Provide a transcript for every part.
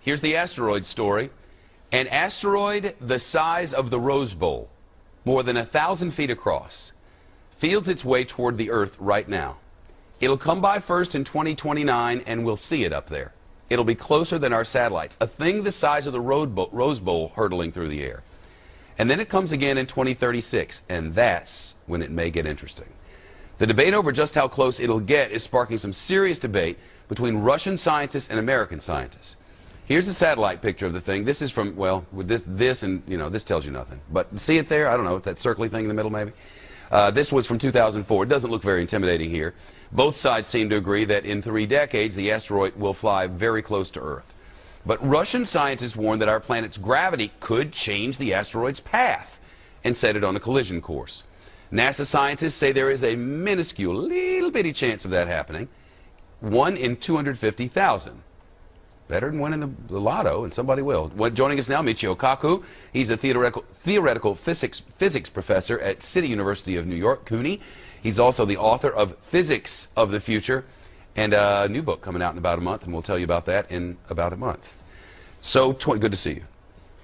Here's the asteroid story. An asteroid the size of the Rose Bowl, more than 1,000 feet across, feels its way toward the Earth right now. It'll come by first in 2029, and we'll see it up there. It'll be closer than our satellites, a thing the size of the Rose Bowl hurtling through the air. And then it comes again in 2036, and that's when it may get interesting. The debate over just how close it'll get is sparking some serious debate between Russian scientists and American scientists. Here's a satellite picture of the thing. This is from, well, with this and, you know, this tells you nothing. But see it there? I don't know, that circly thing in the middle maybe? This was from 2004. It doesn't look very intimidating here. Both sides seem to agree that in 3 decades the asteroid will fly very close to Earth. But Russian scientists warn that our planet's gravity could change the asteroid's path and set it on a collision course. NASA scientists say there is a minuscule, little bitty chance of that happening. 1 in 250,000. Better than winning the lotto, and somebody will. Joining us now, Michio Kaku. He's a theoretical physics professor at City University of New York, CUNY. He's also the author of Physics of the Future, and a new book coming out in about a month, and we'll tell you about that in about a month. So, good to see you.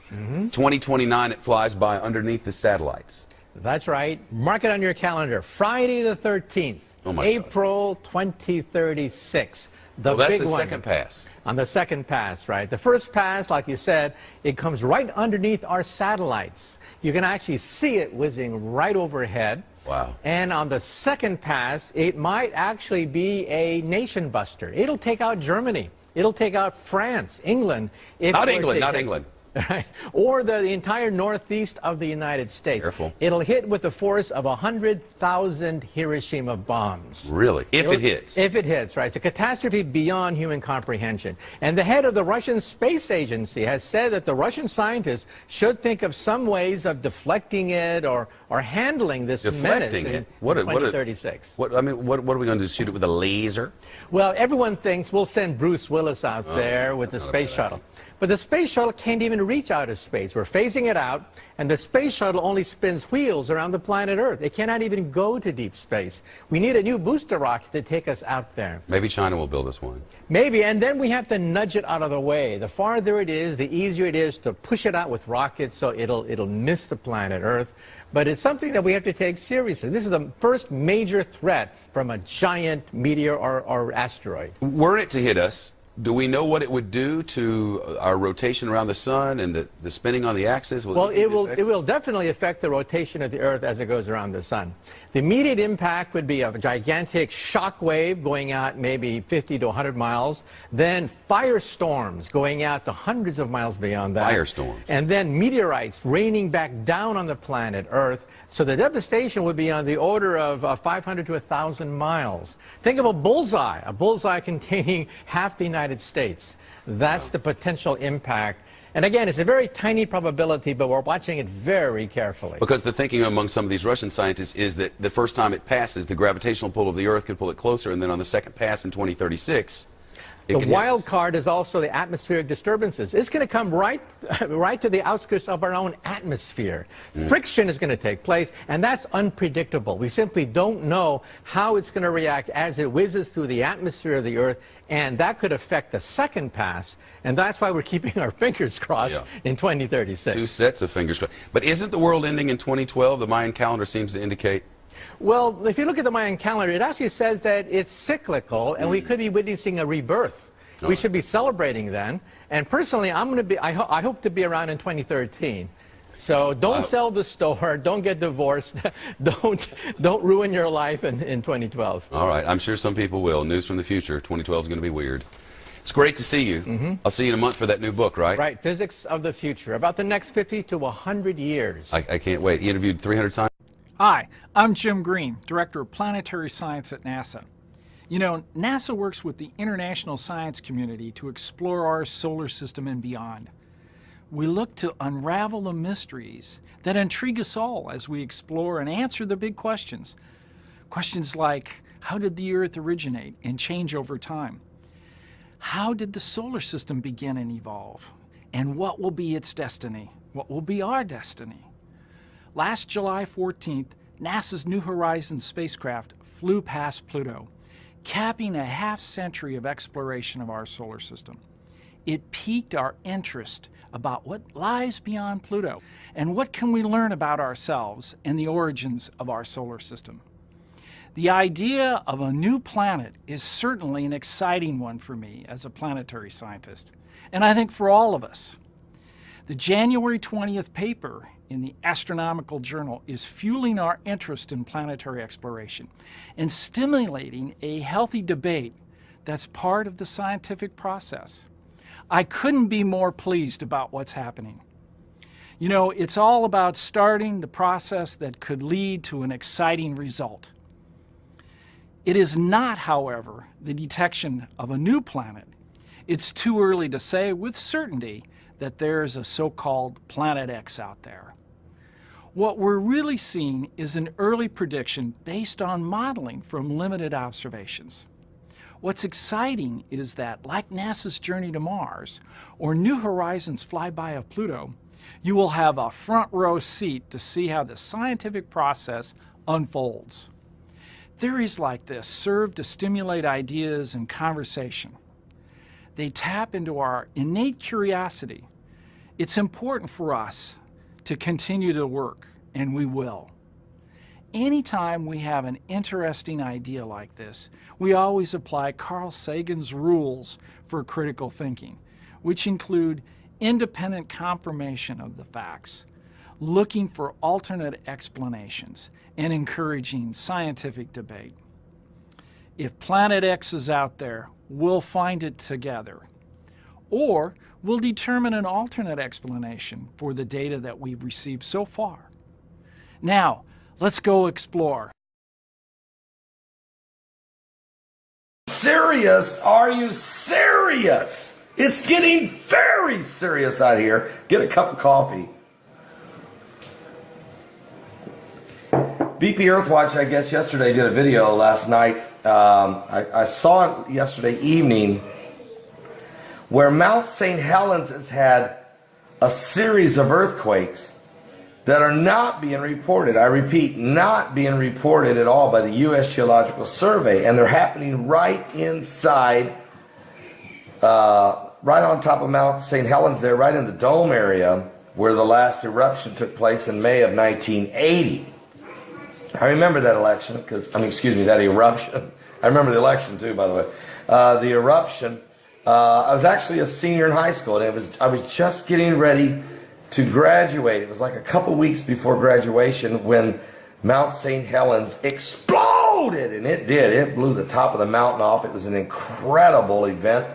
2029, it flies by underneath the satellites. That's right. Mark it on your calendar. Friday the 13th, April 2036. Well, that's the second pass. On the second pass, right. The first pass, like you said, it comes right underneath our satellites. You can actually see it whizzing right overhead. Wow. And on the second pass, it might actually be a nation buster. It'll take out Germany. It'll take out France, England. Not England. Right. Or the entire northeast of the United States. Careful. It'll hit with the force of 100,000 Hiroshima bombs. Really? If it hits? If it hits, right. It's a catastrophe beyond human comprehension. And the head of the Russian Space Agency has said that the Russian scientists should think of some ways of deflecting it or handling this menace in 2036. What are we going to do? Shoot it with a laser? Well, everyone thinks we'll send Bruce Willis out there with the space shuttle. But the space shuttle can't even reach outer space. We're phasing it out, and the space shuttle only spins wheels around the planet Earth. It cannot even go to deep space. We need a new booster rocket to take us out there. Maybe China will build us one. Maybe, and then we have to nudge it out of the way. The farther it is, the easier it is to push it out with rockets so it'll miss the planet Earth. But it's something that we have to take seriously. This is the first major threat from a giant meteor or asteroid. Were it to hit us, do we know what it would do to our rotation around the sun and the spinning on the axis? Well, it will definitely affect the rotation of the Earth as it goes around the sun. The immediate impact would be a gigantic shock wave going out maybe 50 to 100 miles, then firestorms going out to hundreds of miles beyond that. Firestorms. And then meteorites raining back down on the planet Earth. So the devastation would be on the order of 500 to 1,000 miles. Think of a bullseye containing half the United States. That's the potential impact. And again, it's a very tiny probability, but we're watching it very carefully. Because the thinking among some of these Russian scientists is that the first time it passes, the gravitational pull of the Earth could pull it closer, and then on the second pass in 2036, the wild card is also the atmospheric disturbances. It's going to come right to the outskirts of our own atmosphere. Friction is going to take place, and that's unpredictable. We simply don't know how it's going to react as it whizzes through the atmosphere of the Earth, and that could affect the second pass, and that's why we're keeping our fingers crossed in 2036. 2 sets of fingers crossed. But isn't the world ending in 2012? The Mayan calendar seems to indicate. Well, if you look at the Mayan calendar, it actually says that it's cyclical, and we could be witnessing a rebirth. We should be celebrating then. And personally, I hope to be around in 2013. So don't sell the store, don't get divorced, don't ruin your life in 2012. All right, I'm sure some people will. News from the future. 2012 is going to be weird. It's great to see you. I'll see you in a month for that new book, right? Right, Physics of the Future, about the next 50 to 100 years. I can't wait. You interviewed 300 scientists. Hi, I'm Jim Green, Director of Planetary Science at NASA. You know, NASA works with the international science community to explore our solar system and beyond. We look to unravel the mysteries that intrigue us all as we explore and answer the big questions. Questions like, how did the Earth originate and change over time? How did the solar system begin and evolve? And what will be its destiny? What will be our destiny? Last July 14th, NASA's New Horizons spacecraft flew past Pluto, capping a half-century of exploration of our solar system. It piqued our interest about what lies beyond Pluto and what can we learn about ourselves and the origins of our solar system. The idea of a new planet is certainly an exciting one for me as a planetary scientist, and I think for all of us. The January 20th paper in the Astronomical Journal is fueling our interest in planetary exploration and stimulating a healthy debate that's part of the scientific process. I couldn't be more pleased about what's happening. You know, it's all about starting the process that could lead to an exciting result. It is not, however, the detection of a new planet. It's too early to say with certainty that there is a so-called Planet X out there. What we're really seeing is an early prediction based on modeling from limited observations. What's exciting is that, like NASA's journey to Mars or New Horizons flyby of Pluto, you will have a front row seat to see how the scientific process unfolds. Theories like this serve to stimulate ideas and conversation. They tap into our innate curiosity. It's important for us to continue to work, and we will. Anytime we have an interesting idea like this, we always apply Carl Sagan's rules for critical thinking, which include independent confirmation of the facts, looking for alternate explanations, and encouraging scientific debate. If Planet X is out there, we'll find it together. Or we'll determine an alternate explanation for the data that we've received so far. Now, let's go explore. Serious? Are you serious? It's getting very serious out here. Get a cup of coffee. BP Earthwatch, I guess, yesterday did a video last night. I saw it yesterday evening where Mount St. Helens has had a series of earthquakes that are not being reported. I repeat, not being reported at all by the U.S. Geological Survey. And they're happening right inside, right on top of Mount St. Helens there, right in the dome area where the last eruption took place in May of 1980. I remember that eruption. I remember the election too, by the way. The eruption. I was actually a senior in high school, and I was just getting ready to graduate. It was like a couple weeks before graduation when Mount St. Helens exploded, and it did. It blew the top of the mountain off. It was an incredible event,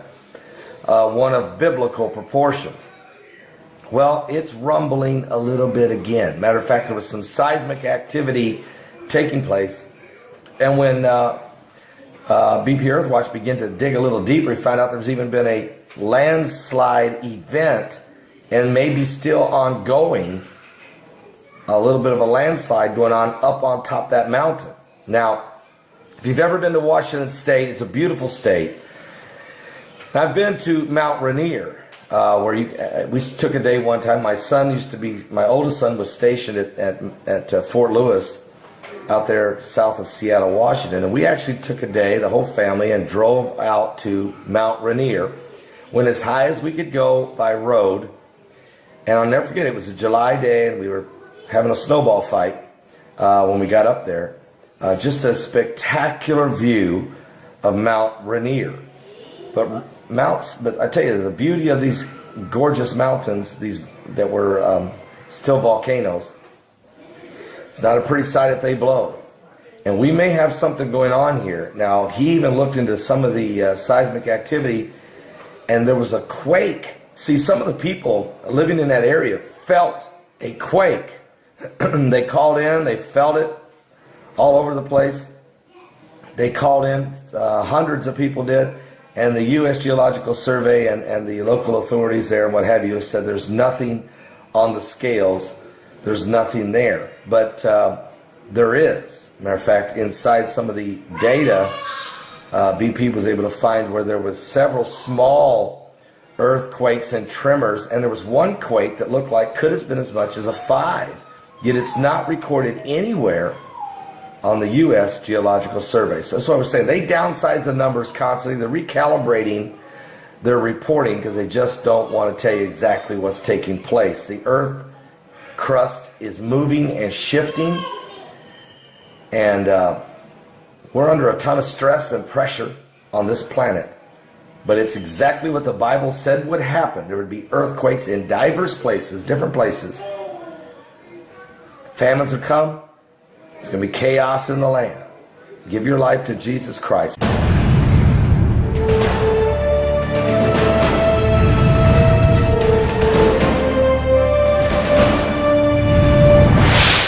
one of biblical proportions. Well, it's rumbling a little bit again. Matter of fact, there was some seismic activity taking place, and when BP Earthwatch began to dig a little deeper, we found out there's even been a landslide event, and maybe still ongoing, a little bit of a landslide going on up on top of that mountain. Now, if you've ever been to Washington State, it's a beautiful state. I've been to Mount Rainier, where we took a day one time. My oldest son was stationed at Fort Lewis, out there south of Seattle, Washington, and we actually took a day, the whole family, and drove out to Mount Rainier, went as high as we could go by road. And I'll never forget, it was a July day, and we were having a snowball fight when we got up there. Just a spectacular view of Mount Rainier. But I tell you, the beauty of these gorgeous mountains, these that were still volcanoes, it's not a pretty sight if they blow. And we may have something going on here. Now, he even looked into some of the seismic activity, and there was a quake. See, some of the people living in that area felt a quake. They called in, they felt it all over the place. They called in, hundreds of people did, and the U.S. Geological Survey and the local authorities there and what have you said there's nothing on the scales. There's nothing there. But there is. Matter of fact, inside some of the data, BP was able to find where there was several small earthquakes and tremors, and there was one quake that looked like could have been as much as a 5. Yet it's not recorded anywhere on the U.S. Geological Survey. So that's what I was saying. They downsize the numbers constantly. They're recalibrating they're reporting because they just don't want to tell you exactly what's taking place. The earth crust is moving and shifting, and we're under a ton of stress and pressure on this planet. But it's exactly what the Bible said would happen. There would be earthquakes in diverse places, different places. Famines would come. There's going to be chaos in the land. Give your life to Jesus Christ.